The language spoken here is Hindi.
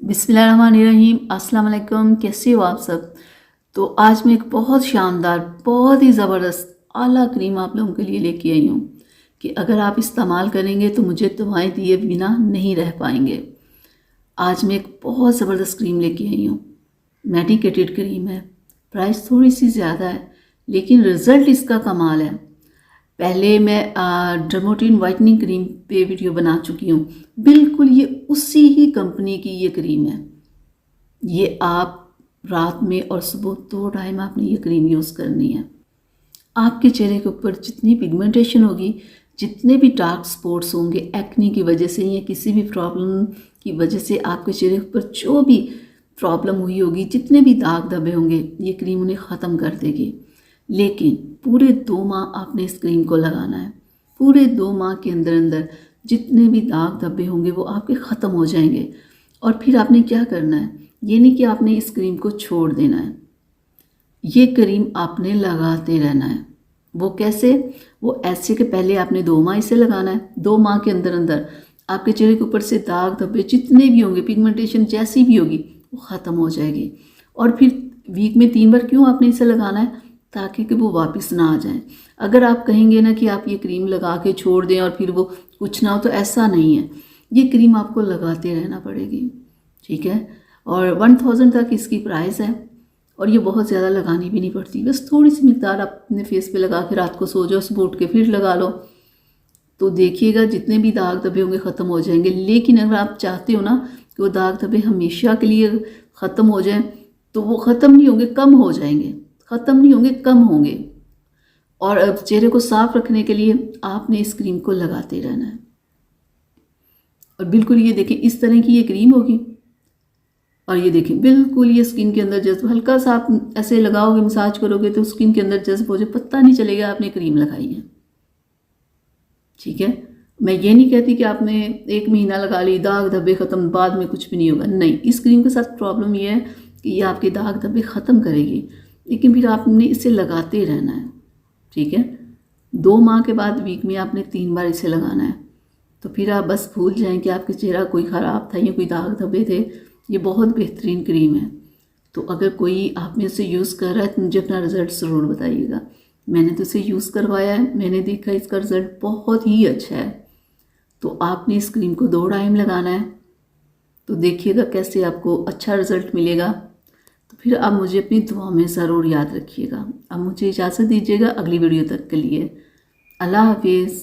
बिस्मिल्लाहिर्रहमानिर्रहीम। अस्सलाम वालेकुम। कैसे हो आप सब। तो आज मैं एक बहुत शानदार, बहुत ही ज़बरदस्त आला क्रीम आप लोगों के लिए लेके आई हूँ कि अगर आप इस्तेमाल करेंगे तो मुझे दवाएं दिए बिना नहीं रह पाएंगे। आज मैं एक बहुत ज़बरदस्त क्रीम लेके आई हूँ। मेडिकेटेड क्रीम है, प्राइस थोड़ी सी ज़्यादा है लेकिन रिज़ल्ट इसका कमाल है। पहले मैं डर्मोटिन वाइटनिंग क्रीम पे वीडियो बना चुकी हूँ। बिल्कुल ये उसी ही कंपनी की ये क्रीम है। ये आप रात में और सुबह 2 टाइम आपने ये क्रीम यूज़ करनी है। आपके चेहरे के ऊपर जितनी पिगमेंटेशन होगी, जितने भी डार्क स्पॉट्स होंगे एक्ने की वजह से या किसी भी प्रॉब्लम की वजह से आपके चेहरे के ऊपर जो भी प्रॉब्लम हुई होगी, जितने भी दाग धब्बे होंगे, ये क्रीम उन्हें ख़त्म कर देगी। लेकिन पूरे 2 माह आपने इस क्रीम को लगाना है। पूरे 2 माह के अंदर अंदर जितने भी दाग धब्बे होंगे वो आपके ख़त्म हो जाएंगे। और फिर आपने क्या करना है, ये नहीं कि आपने इस क्रीम को छोड़ देना है, ये क्रीम आपने लगाते रहना है। वो कैसे? वो ऐसे कि पहले आपने 2 माह इसे लगाना है। 2 माह के अंदर अंदर आपके चेहरे के ऊपर से दाग धब्बे जितने भी होंगे, पिगमेंटेशन जैसी भी होगी, वो ख़त्म हो जाएगी। और फिर वीक में 3 बार क्यों आपने इसे लगाना है? ताकि कि वो वापस ना आ जाए। अगर आप कहेंगे ना कि आप ये क्रीम लगा के छोड़ दें और फिर वो कुछ ना हो, तो ऐसा नहीं है। ये क्रीम आपको लगाते रहना पड़ेगी, ठीक है। और 1000 तक इसकी प्राइस है और ये बहुत ज़्यादा लगानी भी नहीं पड़ती। बस थोड़ी सी मिकदार अपने फेस पे लगा के रात को सो जाओ, सुबह उठ के फिर लगा लो, तो देखिएगा जितने भी दाग धब्बे होंगे ख़त्म हो जाएंगे। लेकिन अगर आप चाहते हो ना कि वो दाग धब्बे हमेशा के लिए ख़त्म हो जाएं, तो वो ख़त्म नहीं होंगे, कम हो जाएंगे। ख़त्म नहीं होंगे, कम होंगे। और अब चेहरे को साफ रखने के लिए आपने इस क्रीम को लगाते रहना है। और बिल्कुल ये देखिए, इस तरह की ये क्रीम होगी और ये देखिए बिल्कुल ये स्किन के अंदर जज्ब, हल्का सा आप ऐसे लगाओगे, मसाज करोगे तो स्किन के अंदर जज्ब हो जाए, पता नहीं चलेगा आपने क्रीम लगाई है, ठीक है। मैं ये नहीं कहती कि आपने 1 महीना लगा ली, दाग धब्बे ख़त्म, बाद में कुछ भी नहीं होगा। नहीं, इस क्रीम के साथ प्रॉब्लम ये है कि ये आपके दाग धब्बे ख़त्म करेगी, लेकिन फिर आपने इसे लगाते रहना है, ठीक है। 2 माह के बाद वीक में आपने 3 बार इसे लगाना है। तो फिर आप बस भूल जाएं कि आपके चेहरा कोई ख़राब था या कोई दाग धब्बे थे। ये बहुत बेहतरीन क्रीम है। तो अगर कोई आप में से यूज़ कर रहा है तो मुझे अपना रिज़ल्ट ज़रूर बताइएगा। मैंने तो इसे यूज़ करवाया है, मैंने देखा इसका रिज़ल्ट बहुत ही अच्छा है। तो आपने इस क्रीम को 2 टाइम लगाना है, तो देखिएगा कैसे आपको अच्छा रिज़ल्ट मिलेगा। तो फिर आप मुझे अपनी दुआ में ज़रूर याद रखिएगा। अब मुझे इजाज़त दीजिएगा अगली वीडियो तक के लिए। अल्लाह हाफिज़।